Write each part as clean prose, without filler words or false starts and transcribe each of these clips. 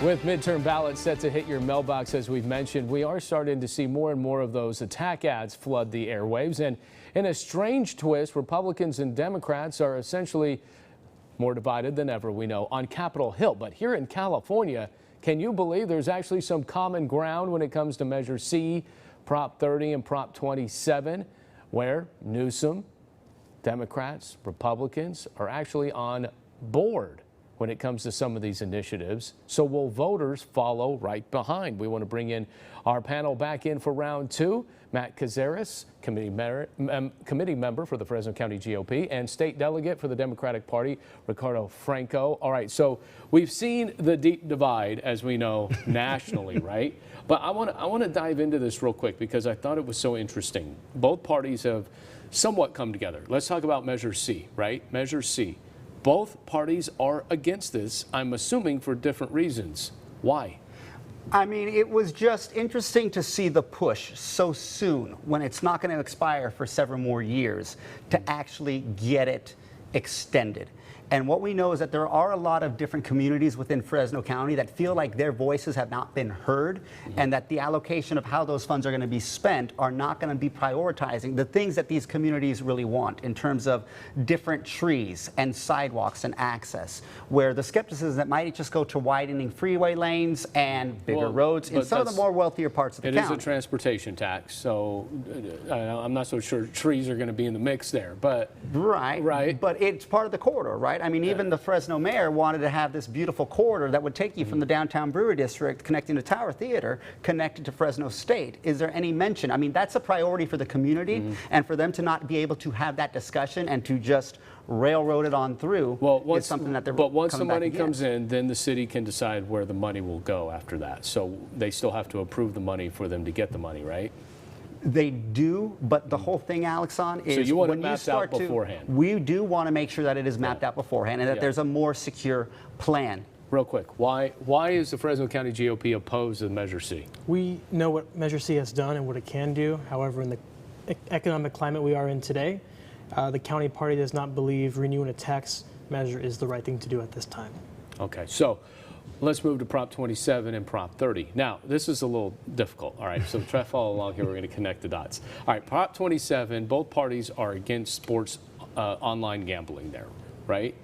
With midterm ballots set to hit your mailbox, as we've mentioned, we are starting to see more and more of those attack ads flood the airwaves. And in a strange twist, Republicans and Democrats are essentially more divided than ever, we know, on Capitol Hill. But here in California, can you believe there's actually some common ground when it comes to Measure C, Prop 30 and Prop 27, where Newsom, Democrats, Republicans are actually on board when it comes to some of these initiatives. So will voters follow right behind? We want to bring in our panel back in for round two. Matt Cazares, committee member for the Fresno County GOP and state delegate for the Democratic Party, Ricardo Franco. All right, so we've seen the deep divide, as we know, nationally, right? But I want to dive into this real quick because I thought it was so interesting. Both parties have somewhat come together. Let's talk about Measure C, right? Measure C. Both parties are against this, I'm assuming for different reasons. Why? I mean, it was just interesting to see the push so soon when it's not going to expire for several more years to actually get it extended. And what we know is that there are a lot of different communities within Fresno County that feel like their voices have not been heard and that the allocation of how those funds are going to be spent are not going to be prioritizing the things that these communities really want in terms of different trees and sidewalks and access, where the skepticism that might just go to widening freeway lanes and bigger roads in some of the more wealthier parts of the county. It is a transportation tax, so I'm not so sure trees are going to be in the mix there, but right. But it's part of the corridor, right? I mean, even the Fresno mayor wanted to have this beautiful corridor that would take you from the downtown Brewery District connecting to Tower Theater connected to Fresno State. Is there any mention? I mean, that's a priority for the community, and for them to not be able to have that discussion and to just railroad it on through is something that they're But once the money comes in, then the city can decide where the money will go after that. So they still have to approve the money for them to get the money, right? They do, but the whole thing, Alexon, is so you want when it mapped you start out beforehand. We do want to make sure that it is mapped out beforehand and that there's a more secure plan. Real quick, why is the Fresno County GOP opposed to Measure C? We know what Measure C has done and what it can do. However, in the economic climate we are in today, the county party does not believe renewing a tax measure is the right thing to do at this time. Okay, so let's move to Prop 27 and Prop 30. Now, this is a little difficult, all right? So try to follow along here. We're going to connect the dots. All right, Prop 27, both parties are against sports online gambling there, right?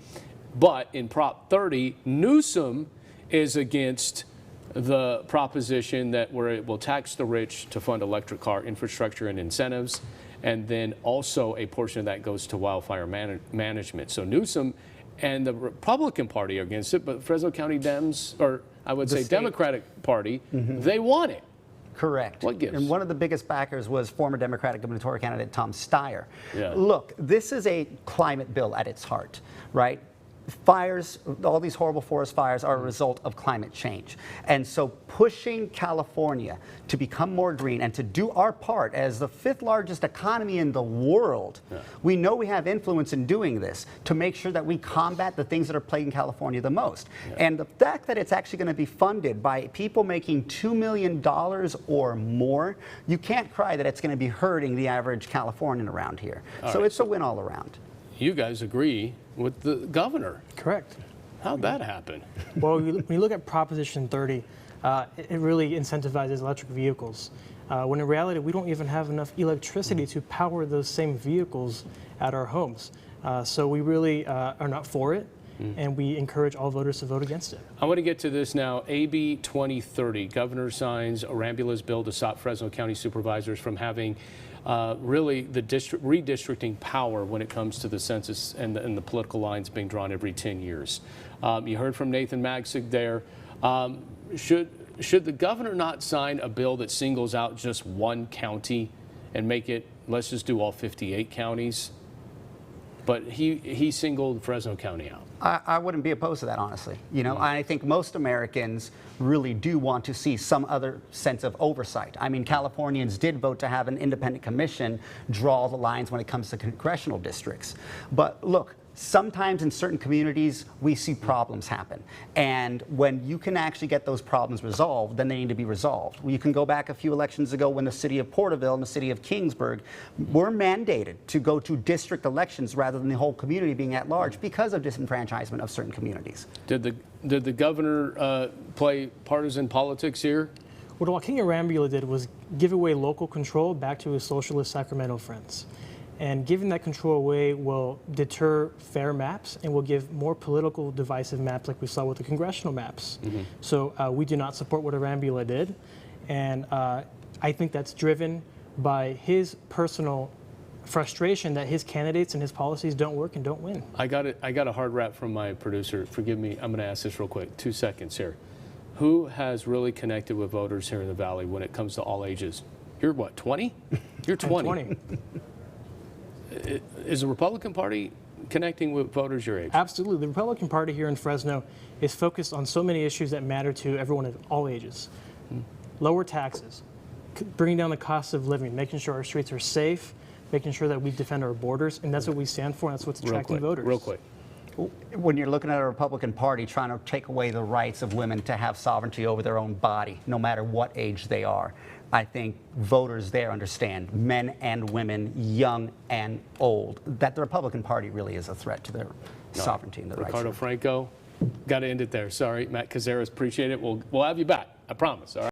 But in Prop 30, Newsom is against the proposition that where it will tax the rich to fund electric car infrastructure and incentives, and then also a portion of that goes to wildfire management. So Newsom and the Republican Party are against it, but Fresno County Dems, or I would say Democratic Party, they want it. Correct. What gives? And one of the biggest backers was former Democratic gubernatorial candidate Tom Steyer. Yeah. Look, this is a climate bill at its heart, right? Fires, all these horrible forest fires are a result of climate change. And so pushing California to become more green and to do our part as the 5th largest economy in the world, we know we have influence in doing this to make sure that we combat the things that are plaguing California the most. And the fact that it's actually going to be funded by people making $2 million or more, you can't cry that it's going to be hurting the average Californian around here. So it's a win all around. You guys agree with the governor. Correct. How'd that happen? Well, when you look at Proposition 30, it really incentivizes electric vehicles. When in reality, we don't even have enough electricity to power those same vehicles at our homes. So we really are not for it, and we encourage all voters to vote against it. I want to get to this now. AB 2030, governor signs a Rambula's bill to stop Fresno County supervisors from having really the redistricting power when it comes to the census and the political lines being drawn every 10 years. You heard from Nathan Magsig there. Should the governor not sign a bill that singles out just one county and make it, let's just do all 58 counties? But he singled Fresno County out. I wouldn't be opposed to that, honestly. You know, I think most Americans really do want to see some other sense of oversight. I mean, Californians did vote to have an independent commission draw the lines when it comes to congressional districts. But look, sometimes in certain communities, we see problems happen. And when you can actually get those problems resolved, then they need to be resolved. You can go back a few elections ago when the city of Porterville and the city of Kingsburg were mandated to go to district elections rather than the whole community being at large because of disenfranchisement of certain communities. Did the governor play partisan politics here? What Joaquin Arambula did was give away local control back to his socialist Sacramento friends. And giving that control away will deter fair maps and will give more political divisive maps like we saw with the congressional maps. So we do not support what Arambula did. And I think that's driven by his personal frustration that his candidates and his policies don't work and don't win. I got a hard rap from my producer. Forgive me, I'm going to ask this real quick. 2 seconds here. Who has really connected with voters here in the Valley when it comes to all ages? You're what, 20? You're 20. 20. Is the Republican Party connecting with voters your age? Absolutely. The Republican Party here in Fresno is focused on so many issues that matter to everyone of all ages. Lower taxes, bringing down the cost of living, making sure our streets are safe, making sure that we defend our borders, and that's what we stand for, and that's what's attracting voters. Real quick. When you're looking at a Republican Party trying to take away the rights of women to have sovereignty over their own body, no matter what age they are, I think voters there understand, men and women, young and old, that the Republican Party really is a threat to their sovereignty and their rights. Ricardo Franco, got to end it there. Sorry, Matt Cazares, appreciate it. We'll have you back, I promise. All right.